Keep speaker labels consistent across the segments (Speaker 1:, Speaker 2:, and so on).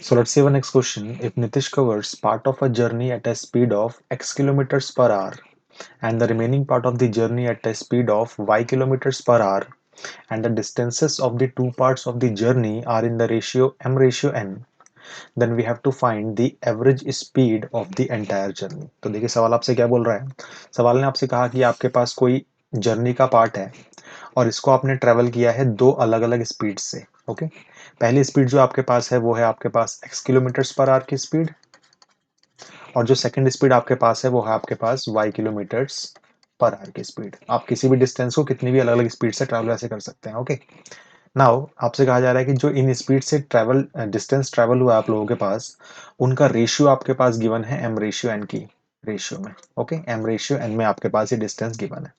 Speaker 1: So let's see our next question. If Nitish covers part of a journey at a speed of x kilometers per hour and the remaining part of the journey at a speed of y kilometers per hour and the distances of the two parts of the journey are in the ratio m ratio n, then we have to find the average speed of the entire journey. तो देखिए सवाल आपसे क्या बोल रहा है. सवाल ने आपसे कहा कि आपके पास कोई जर्नी का पार्ट है और इसको आपने ट्रेवल किया है दो अलग अलग स्पीड से. ओके, पहली स्पीड जो आपके पास है वो है आपके पास x किलोमीटर्स पर आवर की स्पीड और जो सेकंड स्पीड आपके पास है वो है आपके पास y किलोमीटर्स पर आवर की स्पीड. आप किसी भी डिस्टेंस को कितनी भी अलग अलग स्पीड से ट्रैवल ऐसे कर सकते हैं. ओके, नाउ आपसे कहा जा रहा है कि जो इन स्पीड से ट्रैवल डिस्टेंस ट्रैवल हुआ है आप लोगों के पास, उनका रेशियो आपके पास गिवन है m रेशियो n की रेशियो में. ओके, m रेशियो n में आपके पास ये डिस्टेंस गिवन है.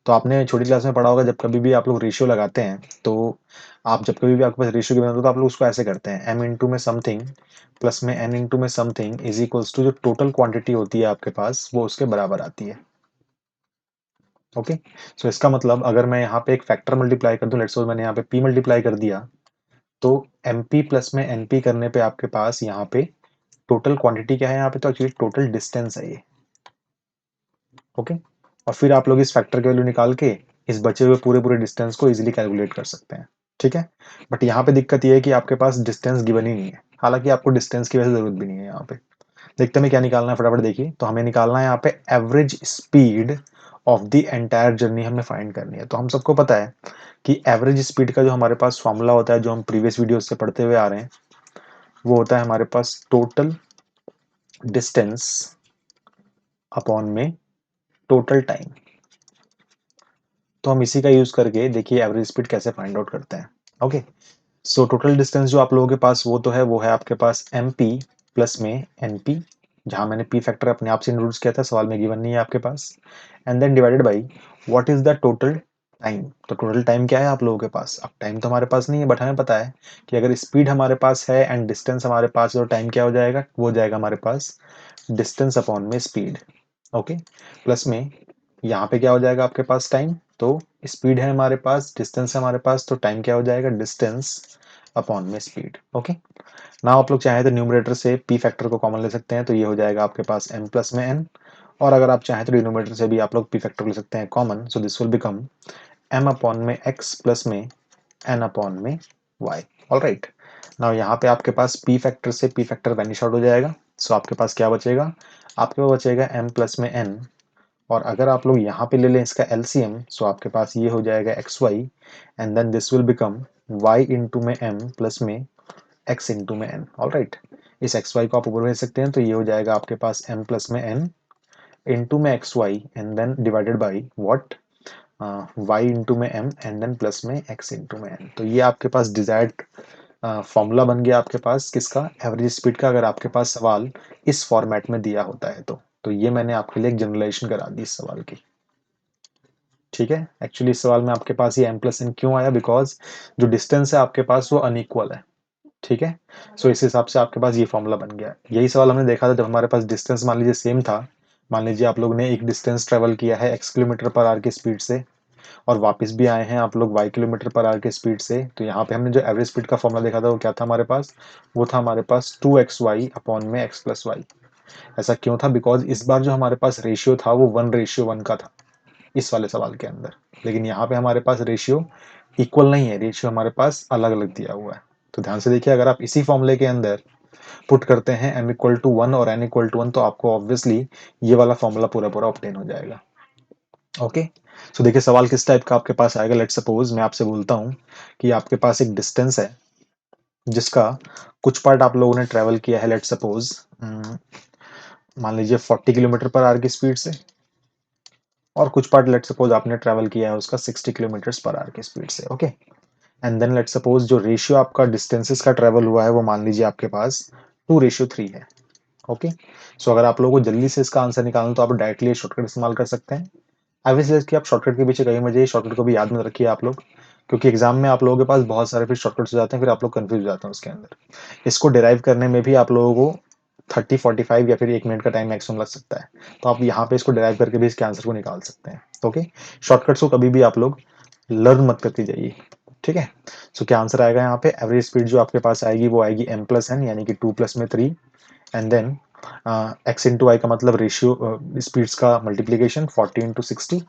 Speaker 1: तो आपने छोटी क्लास में पढ़ा होगा जब कभी भी आप लोग रेशियो लगाते हैं तो आप जब कभी भी आपके पास रेशियो गिवन होता है तो आप लोग उसको ऐसे करते हैं m इंटू में समथिंग प्लस में n इंटू में समथिंग इज इक्वल्स टू जो टोटल क्वांटिटी होती है आपके पास वो उसके बराबर आती है. ओके, सो इसका मतलब अगर मैं यहाँ पे एक फैक्टर मल्टीप्लाई कर दूं, लेट्स सपोज मैंने यहाँ पे p मल्टीप्लाई कर दिया तो mp प्लस में np करने पे आपके पास यहाँ पे टोटल क्वांटिटी क्या है, यहाँ पे तो एक्चुअली टोटल डिस्टेंस है ये. ओके, और फिर आप लोग इस फैक्टर की वैल्यू निकाल के इस बचे हुए पूरे पूरे डिस्टेंस को इजीली कैलकुलेट कर सकते हैं. ठीक है, बट यहाँ पे दिक्कत ये है कि आपके पास डिस्टेंस गिवन ही नहीं है. हालांकि आपको डिस्टेंस की वैसे जरूरत भी नहीं है. यहाँ पे देखते हैं क्या निकालना है, फटाफट देखिए. तो हमें निकालना है यहाँ पे average speed of the entire journey हमें फाइंड करनी है. तो हम सबको पता है कि एवरेज स्पीड का जो हमारे पास फॉर्मूला होता है जो हम प्रीवियस वीडियो से पढ़ते हुए आ रहे हैं वो होता है हमारे पास टोटल डिस्टेंस अपॉन में टोटल टाइम. तो हम इसी का यूज करके देखिए एवरेज स्पीड कैसे फाइंड आउट करते हैं. ओके, सो टोटल डिस्टेंस जो आप लोगों के पास वो है आपके पास एम पी प्लस में एन पी, जहां मैंने पी फैक्टर अपने आप से इंट्रोड्यूस किया था, सवाल में गिवन नहीं है आपके पास, and then divided by what is the total time. तो टोटल टाइम क्या है आप लोगों के पास. अब टाइम तो हमारे पास नहीं है बट हमें पता है कि अगर स्पीड हमारे पास है एंड डिस्टेंस हमारे पास है तो टाइम क्या हो जाएगा, वो हो जाएगा हमारे पास डिस्टेंस अपॉन में स्पीड. ओके, प्लस में यहाँ पे क्या हो जाएगा आपके पास टाइम. तो स्पीड है हमारे पास, डिस्टेंस है हमारे पास, तो टाइम क्या हो जाएगा डिस्टेंस अपॉन में स्पीड. ओके, ना आप लोग चाहें तो न्यूमरेटर से पी फैक्टर को कॉमन ले सकते हैं तो ये हो जाएगा आपके पास m प्लस में n, और अगर आप चाहें तो डिनोमिनेटर से भी आप लोग पी फैक्टर ले सकते हैं common. So this will become m upon में x प्लस में n अपॉन में y. ऑल राइट, नाउ यहाँ पे आपके पास पी फैक्टर से पी फैक्टर वैनिश आउट हो जाएगा. सो आपके पास क्या बचेगा, आपके पास बचेगा m प्लस में n, और अगर आप लोग यहाँ पे ले लें इसका एलसीएम सो आपके पास ये हो जाएगा x y and then this will become y into में m प्लस में x इंटू में n. ऑल राइट, इस एक्स वाई को आप ऊपर भेज सकते हैं तो ये हो जाएगा आपके पास m प्लस में n इंटू में x y and then divided by what y into में m एंड देन प्लस में x इंटू में n. तो ये आपके पास डिजायर्ड फॉर्मूला बन गया आपके पास किसका, एवरेज स्पीड का, अगर आपके पास सवाल इस फॉर्मेट में दिया होता है तो ये मैंने आपके लिए एक जनरलाइजेशन करा दी इस सवाल की. ठीक है, एक्चुअली इस सवाल में आपके पास ये m प्लस n क्यों आया, बिकॉज जो डिस्टेंस है आपके पास वो अनइक्वल है. ठीक है, सो इस हिसाब से आपके पास ये फॉर्मूला बन गया. यही सवाल हमने देखा था जब हमारे पास डिस्टेंस मान लीजिए सेम था. मान लीजिए आप लोग ने एक डिस्टेंस ट्रेवल किया है x किलोमीटर पर आवर की स्पीड से और वापस भी आए हैं आप लोग y किलोमीटर पर आवर की स्पीड से. तो यहाँ पे हमने जो एवरेज स्पीड का फॉर्मूला देखा था वो क्या था हमारे पास, वो था हमारे पास 2xy अपॉन में x प्लस वाई. ऐसा क्यों था, बिकॉज इस बार जो हमारे पास रेशियो था वो 1:1 का था इस वाले सवाल के अंदर. लेकिन यहाँ पे हमारे पास रेशियो इक्वल नहीं है, रेशियो हमारे पास अलग अलग दिया हुआ है. तो ध्यान से देखिए, अगर आप इसी फॉर्मूले के अंदर पुट करते हैं m इक्वल टू 1 और n इक्वल टू 1 तो आपको ऑब्वियसली ये वाला फॉर्मूला पूरा पूरा ऑब्टेन हो जाएगा. ओके, सो देखिए सवाल किस टाइप का आपके पास आएगा. लेट्स सपोज मैं आपसे बोलता हूँ कि आपके पास एक डिस्टेंस है जिसका कुछ पार्ट आप लोगों ने ट्रेवल किया है, लेट्स सपोज मान लीजिए 40 किलोमीटर पर आवर की स्पीड से, और कुछ पार्ट लेट्स सपोज आपने ट्रेवल किया है उसका 60 किलोमीटर पर आवर की स्पीड से. Okay, and then let's suppose जो रेशियो आपका डिस्टेंसेस का ट्रेवल हुआ है वो मान लीजिए आपके पास 2:3 है. ओके, सो अगर आप लोगों को जल्दी से इसका आंसर निकालना तो आप डायरेक्टली शॉर्टकट इस्तेमाल कर सकते हैं. आई विल सजेस्ट कि आप शॉर्टकट के पीछे कहीं मत जाइए, शॉर्टकट को भी याद में रखिए आप लोग, क्योंकि एग्जाम में आप लोगों के पास बहुत सारे फिर शॉर्टकट्स हो जाते हैं, फिर आप लोग कंफ्यूज हो जाते हैं उसके अंदर. इसको डिराइव करने में भी आप लोगों को 30-45 या फिर 1 मिनट का टाइम मैक्सिमम लग सकता है. तो आप यहाँ पे इसको डिराइव करके भी इसके आंसर को निकाल सकते हैं. ओके, शॉर्टकट्स को कभी भी आप लोग लर्न मत करते जाइए. ठीक है। सो क्या आंसर आएगा यहाँ पे, एवरेज स्पीड जो आपके पास आएगी वो आएगी m+n, यानी कि 2+3, and then x into y का मतलब रेशियो स्पीड्स का multiplication 40 × 60,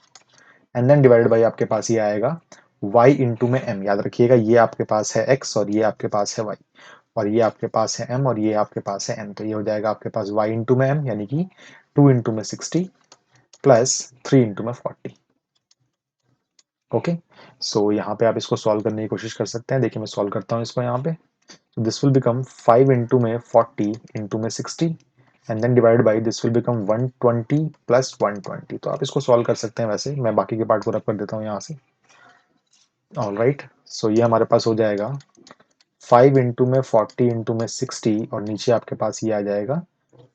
Speaker 1: and then divided by आपके पास ये आएगा y इंटू में m। याद रखिएगा ये आपके पास है x और ये आपके पास है y, और ये आपके पास है m और ये आपके पास है n, तो ये हो जाएगा आपके पास y इंटू में m यानी कि 2 इंटू में 60 प्लस 3 इंटू में 40। ओके, सो यहाँ पे आप इसको सॉल्व करने की कोशिश कर सकते हैं। देखिए मैं सॉल्व करता हूँ इसको यहाँ पे। So this will become 5 into में 40 into में 60 and then divided by this will become 120 plus 120। तो आप इसको सॉल्व कर सकते हैं, वैसे मैं बाकी के पार्ट को रख कर देता हूँ यहाँ से। ऑल राइट, सो ये हमारे पास हो जाएगा 5 इंटू में 40 इंटू में 60 और नीचे आपके पास ये आ जाएगा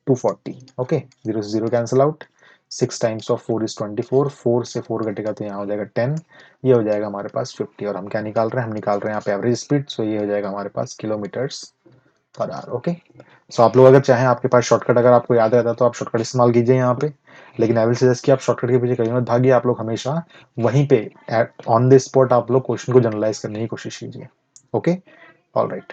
Speaker 1: 240। ओके, 0 से 0 cancel out, 6 times of 4 is 24, 4 से 4 घटेगा तो यहाँ हो जाएगा 10, ये हो जाएगा हमारे पास 50। और हम क्या निकाल रहे हैं, हम निकाल रहे हैं यहाँ पे एवरेज स्पीड, सो ये हो जाएगा हमारे पास किलोमीटर्स पर आवर। ओके, सो आप लोग अगर चाहें, आपके पास शॉर्टकट अगर आपको याद रहता है तो आप शॉर्टकट इस्तेमाल कीजिए यहाँ पे, लेकिन आई विल सजेस्ट कि आप शॉर्टकट के पीछे कहीं मत भागिए, आप लोग हमेशा वहीं पे ऑन द स्पॉट आप लोग क्वेश्चन को जनरलाइज करने की कोशिश कीजिए। Okay, all right.